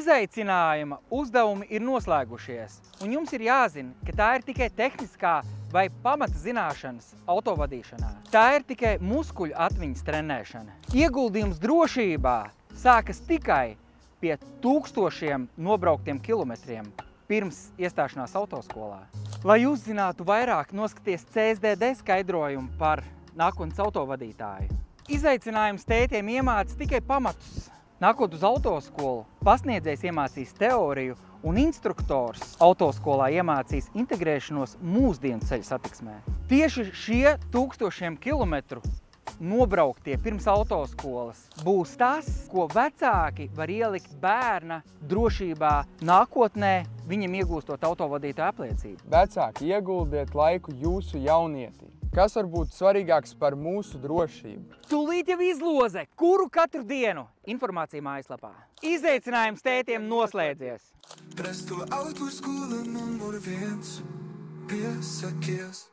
Izaicinājuma uzdevumi ir noslēgušies, un jums ir jāzina, ka tā ir tikai tehniskā vai pamata zināšanas autovadīšanā. Tā ir tikai muskuļu atmiņas trenēšana. Ieguldījums drošībā sākas tikai pie 1000 nobrauktiem kilometriem pirms iestāšanās autoskolā. Lai uzzinātu vairāk, noskaties CSDD skaidrojumu par nākotnes autovadītāju. Izaicinājums tētiem iemāca tikai pamatus. Nākot uz autoskolu, pasniedzējs iemācīs teoriju un instruktors autoskolā iemācīs integrēšanos mūsdienu ceļu satiksmē. Tieši šie 1000 kilometru nobrauktie pirms autoskolas būs tas, ko vecāki var ielikt bērna drošībā nākotnē, viņam iegūstot autovadītāja apliecību. Vecāki, ieguldiet laiku jūsu jaunietī. Kas var būt svarīgāks par mūsu drošību? Tūlīt jau izloze, kuru katru dienu. Informācija mājaslapā. Izaicinājums tētiem noslēdzies. Resto autoskola nummer 1, piesakties.